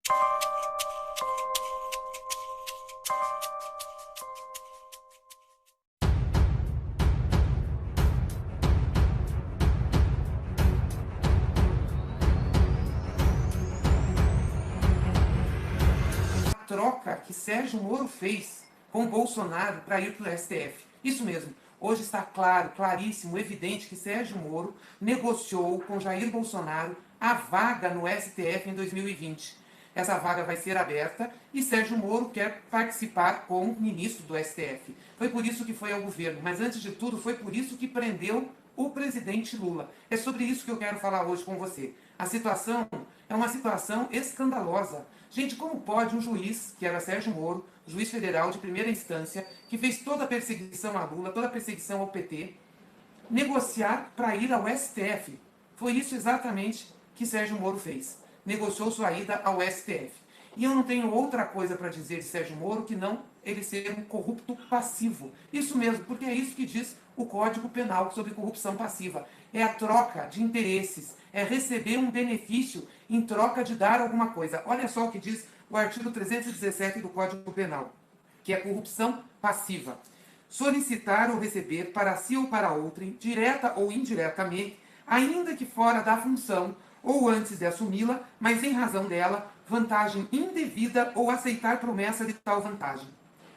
Troca que Sérgio Moro fez com Bolsonaro para ir para o STF. Isso mesmo. Hoje está claro, claríssimo, evidente que Sérgio Moro negociou com Jair Bolsonaro a vaga no STF em 2020. Essa vaga vai ser aberta e Sérgio Moro quer participar como ministro do STF. Foi por isso que foi ao governo, mas antes de tudo foi por isso que prendeu o presidente Lula. É sobre isso que eu quero falar hoje com você. A situação é uma situação escandalosa. Gente, como pode um juiz, que era Sérgio Moro, juiz federal de primeira instância, que fez toda a perseguição a Lula, toda a perseguição ao PT, negociar para ir ao STF? Foi isso exatamente que Sérgio Moro fez. Negociou sua ida ao STF. E eu não tenho outra coisa para dizer de Sérgio Moro que não ele ser um corrupto passivo. Isso mesmo, porque é isso que diz o Código Penal sobre corrupção passiva. É a troca de interesses, é receber um benefício em troca de dar alguma coisa. Olha só o que diz o artigo 317 do Código Penal, que é corrupção passiva. Solicitar ou receber para si ou para outrem, direta ou indiretamente, ainda que fora da função ou antes de assumi-la, mas em razão dela, vantagem indevida ou aceitar promessa de tal vantagem.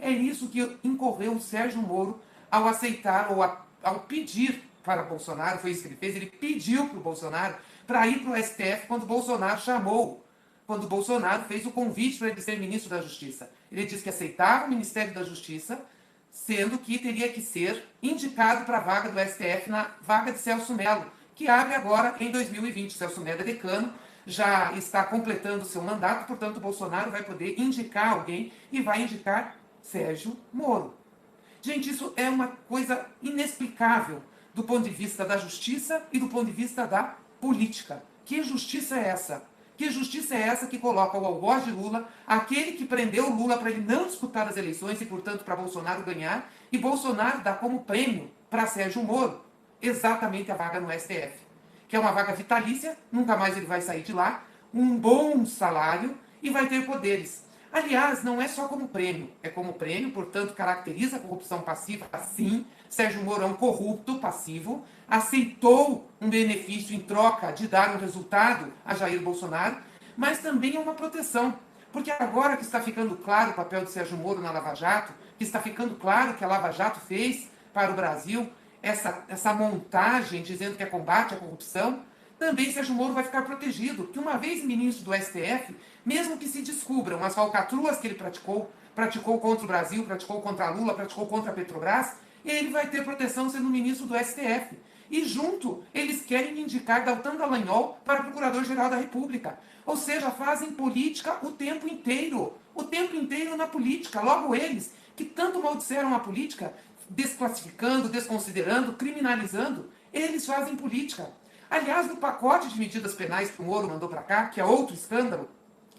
É nisso que incorreu o Sérgio Moro ao aceitar ou ao pedir para Bolsonaro, foi isso que ele fez, ele pediu para o Bolsonaro para ir para o STF quando Bolsonaro chamou, quando Bolsonaro fez o convite para ele ser ministro da Justiça. Ele disse que aceitava o Ministério da Justiça, sendo que teria que ser indicado para a vaga do STF na vaga de Celso Mello, que abre agora em 2020. Celso Mello é decano, já está completando seu mandato, portanto, Bolsonaro vai poder indicar alguém e vai indicar Sérgio Moro. Gente, isso é uma coisa inexplicável do ponto de vista da justiça e do ponto de vista da política. Que justiça é essa? Que justiça é essa que coloca o algoz de Lula, aquele que prendeu o Lula para ele não disputar as eleições e, portanto, para Bolsonaro ganhar, e Bolsonaro dá como prêmio para Sérgio Moro exatamente a vaga no STF, que é uma vaga vitalícia, nunca mais ele vai sair de lá, um bom salário e vai ter poderes. Aliás, não é só como prêmio, é como prêmio, portanto, caracteriza a corrupção passiva, sim. Sérgio Moro é um corrupto passivo, aceitou um benefício em troca de dar um resultado a Jair Bolsonaro, mas também é uma proteção, porque agora que está ficando claro o papel de Sérgio Moro na Lava Jato, que está ficando claro o que a Lava Jato fez para o Brasil, essa montagem dizendo que é combate à corrupção, também Sérgio Moro vai ficar protegido, que uma vez ministro do STF, mesmo que se descubram as falcatruas que ele praticou contra o Brasil, praticou contra Lula, praticou contra a Petrobras, ele vai ter proteção sendo ministro do STF. E junto, eles querem indicar Deltan Dallagnol para Procurador-Geral da República. Ou seja, fazem política o tempo inteiro na política. Logo eles, que tanto maldisseram a política, desclassificando, desconsiderando, criminalizando, eles fazem política. Aliás, no pacote de medidas penais que o Moro mandou para cá, que é outro escândalo,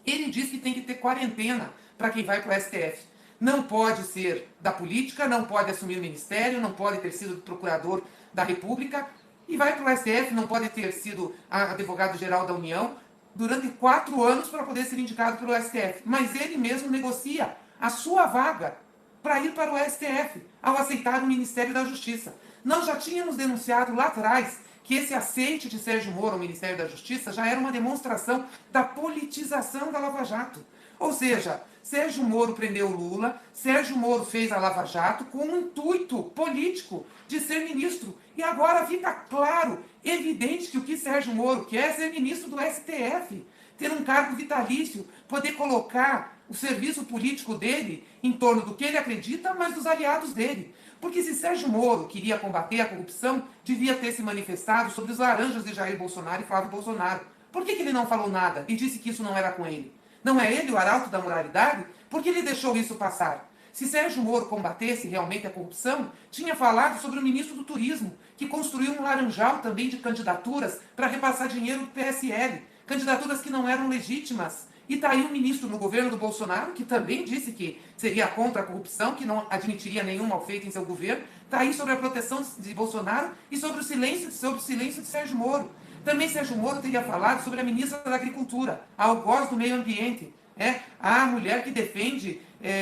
ele diz que tem que ter quarentena para quem vai para o STF. Não pode ser da política, não pode assumir o ministério, não pode ter sido procurador da República e vai para o STF, não pode ter sido advogado-geral da União durante 4 anos para poder ser indicado pelo STF. Mas ele mesmo negocia a sua vaga para ir para o STF ao aceitar o Ministério da Justiça. Nós já tínhamos denunciado lá atrás que esse aceite de Sérgio Moro ao Ministério da Justiça já era uma demonstração da politização da Lava Jato. Ou seja, Sérgio Moro prendeu Lula, Sérgio Moro fez a Lava Jato com um intuito político de ser ministro. E agora fica claro, evidente que o que Sérgio Moro quer é ser ministro do STF, ter um cargo vitalício, poder colocar o serviço político dele em torno do que ele acredita, mas dos aliados dele. Porque se Sérgio Moro queria combater a corrupção, devia ter se manifestado sobre os laranjas de Jair Bolsonaro e Flávio Bolsonaro. Por que ele não falou nada e disse que isso não era com ele? Não é ele o arauto da moralidade? Por que ele deixou isso passar? Se Sérgio Moro combatesse realmente a corrupção, tinha falado sobre o ministro do Turismo, que construiu um laranjal também de candidaturas para repassar dinheiro do PSL, candidaturas que não eram legítimas. E está aí um ministro no governo do Bolsonaro, que também disse que seria contra a corrupção, que não admitiria nenhum mal feito em seu governo. Está aí sobre a proteção de Bolsonaro e sobre o silêncio de Sérgio Moro. Também Sérgio Moro teria falado sobre a ministra da Agricultura, a algoz do meio ambiente, a mulher que defende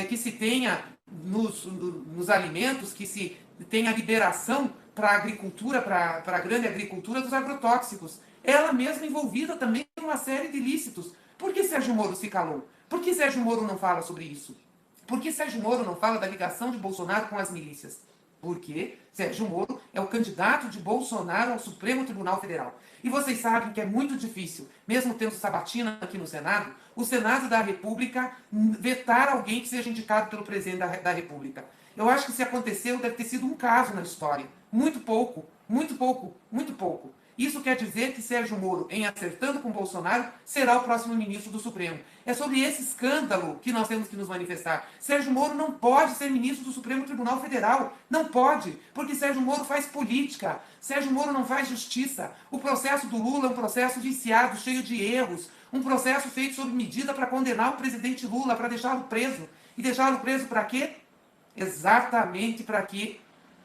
que se tenha nos alimentos, que se tenha liberação para a agricultura, para a grande agricultura dos agrotóxicos. Ela mesma envolvida também em uma série de ilícitos. Por que Sérgio Moro se calou? Por que Sérgio Moro não fala sobre isso? Por que Sérgio Moro não fala da ligação de Bolsonaro com as milícias? Porque Sérgio Moro é o candidato de Bolsonaro ao Supremo Tribunal Federal. E vocês sabem que é muito difícil, mesmo tendo sabatina aqui no Senado, o Senado da República vetar alguém que seja indicado pelo presidente da República. Eu acho que se aconteceu, deve ter sido um caso na história. Muito pouco, muito pouco, muito pouco. Isso quer dizer que Sérgio Moro, em acertando com Bolsonaro, será o próximo ministro do Supremo. É sobre esse escândalo que nós temos que nos manifestar. Sérgio Moro não pode ser ministro do Supremo Tribunal Federal. Não pode, porque Sérgio Moro faz política. Sérgio Moro não faz justiça. O processo do Lula é um processo viciado, cheio de erros. Um processo feito sob medida para condenar o presidente Lula, para deixá-lo preso. E deixá-lo preso para quê? Exatamente para que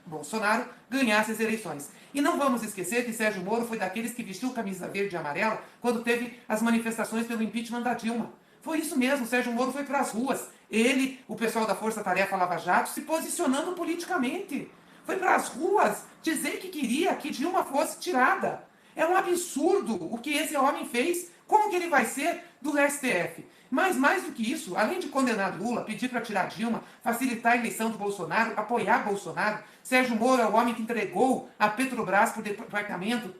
Bolsonaro ganhasse as eleições. E não vamos esquecer que Sérgio Moro foi daqueles que vestiu camisa verde e amarela quando teve as manifestações pelo impeachment da Dilma. Foi isso mesmo, Sérgio Moro foi para as ruas. Ele, o pessoal da Força Tarefa Lava Jato, se posicionando politicamente. Foi para as ruas dizer que queria que Dilma fosse tirada. É um absurdo o que esse homem fez. Como que ele vai ser do STF? Mas mais do que isso, além de condenar Lula, pedir para tirar Dilma, facilitar a eleição do Bolsonaro, apoiar Bolsonaro, Sérgio Moro é o homem que entregou a Petrobras para o Departamento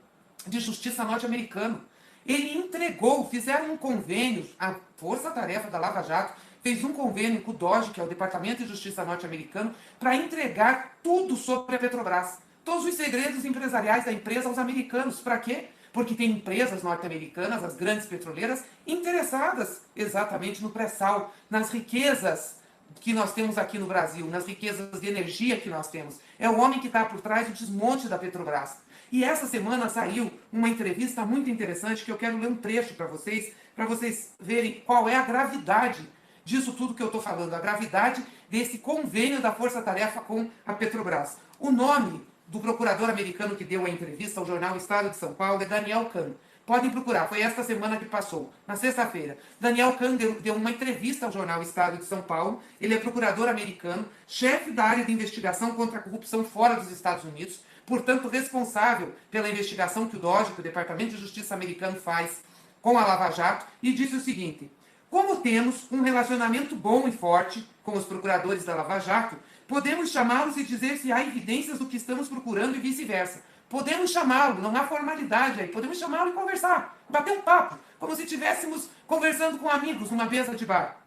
de Justiça norte-americano. Ele entregou, fizeram um convênio, a Força-Tarefa da Lava Jato fez um convênio com o DOJ, que é o Departamento de Justiça norte-americano, para entregar tudo sobre a Petrobras. Todos os segredos empresariais da empresa aos americanos. Para quê? Porque tem empresas norte-americanas, as grandes petroleiras, interessadas exatamente no pré-sal, nas riquezas que nós temos aqui no Brasil, nas riquezas de energia que nós temos. É o homem que está por trás do desmonte da Petrobras. E essa semana saiu uma entrevista muito interessante que eu quero ler um trecho para vocês verem qual é a gravidade disso tudo que eu estou falando, a gravidade desse convênio da Força Tarefa com a Petrobras. O nome do procurador americano que deu a entrevista ao jornal Estado de São Paulo é Daniel Kahn. Podem procurar, foi esta semana que passou, na sexta-feira. Daniel Kahn deu uma entrevista ao jornal Estado de São Paulo. Ele é procurador americano, chefe da área de investigação contra a corrupção fora dos Estados Unidos, portanto responsável pela investigação que o DOJ, que o Departamento de Justiça americano, faz com a Lava Jato, e disse o seguinte: como temos um relacionamento bom e forte com os procuradores da Lava Jato, podemos chamá-los e dizer se há evidências do que estamos procurando e vice-versa. Podemos chamá-lo, não há formalidade aí, podemos chamá-lo e conversar, bater um papo, como se estivéssemos conversando com amigos numa mesa de bar.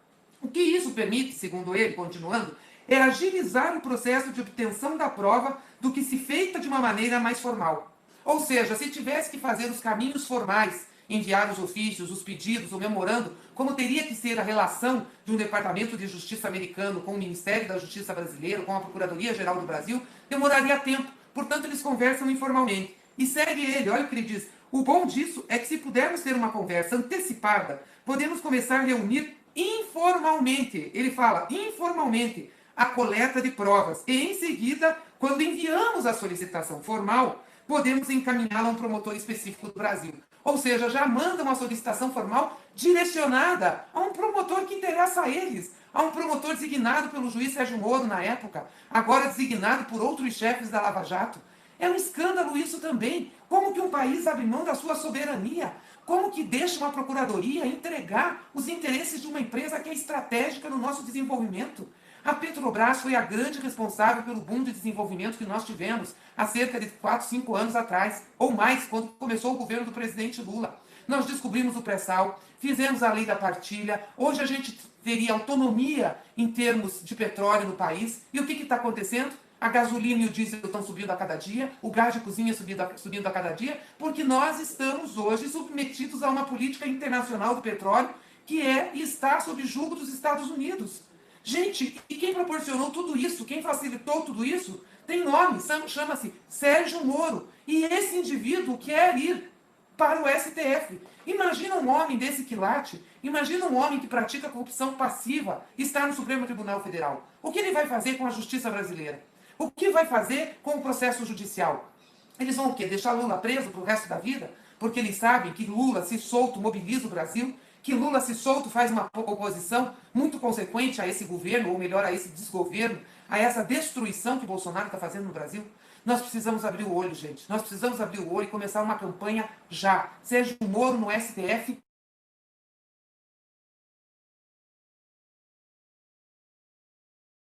O que isso permite, segundo ele, continuando, é agilizar o processo de obtenção da prova do que se feita de uma maneira mais formal. Ou seja, se tivesse que fazer os caminhos formais, enviar os ofícios, os pedidos, o memorando, como teria que ser a relação de um Departamento de Justiça americano com o Ministério da Justiça brasileiro, com a Procuradoria-Geral do Brasil, demoraria tempo. Portanto, eles conversam informalmente. E segue ele, olha o que ele diz. O bom disso é que se pudermos ter uma conversa antecipada, podemos começar a reunir informalmente, ele fala, informalmente, a coleta de provas. E em seguida, quando enviamos a solicitação formal, podemos encaminhá-la a um promotor específico do Brasil. Ou seja, já manda uma solicitação formal direcionada a um promotor que interessa a eles, a um promotor designado pelo juiz Sérgio Moro na época, agora designado por outros chefes da Lava Jato. É um escândalo isso também. Como que um país abre mão da sua soberania? Como que deixa uma procuradoria entregar os interesses de uma empresa que é estratégica no nosso desenvolvimento? A Petrobras foi a grande responsável pelo boom de desenvolvimento que nós tivemos há cerca de 4, 5 anos atrás, ou mais, quando começou o governo do presidente Lula. Nós descobrimos o pré-sal, fizemos a lei da partilha, hoje a gente teria autonomia em termos de petróleo no país. E o que está acontecendo? A gasolina e o diesel estão subindo a cada dia, o gás de cozinha subindo a cada dia, porque nós estamos hoje submetidos a uma política internacional do petróleo que é e está sob julgo dos Estados Unidos. Gente, e quem proporcionou tudo isso, quem facilitou tudo isso, tem nome, chama-se Sérgio Moro. E esse indivíduo quer ir para o STF. Imagina um homem desse quilate, imagina um homem que pratica corrupção passiva, está no Supremo Tribunal Federal. O que ele vai fazer com a justiça brasileira? O que vai fazer com o processo judicial? Eles vão o quê? Deixar Lula preso para o resto da vida? porque eles sabem que Lula, se solto, mobiliza o Brasil, que Lula, se solto, faz uma oposição muito consequente a esse governo, ou melhor, a esse desgoverno, a essa destruição que Bolsonaro está fazendo no Brasil. Nós precisamos abrir o olho, gente. Nós precisamos abrir o olho e começar uma campanha já. Sérgio Moro no STF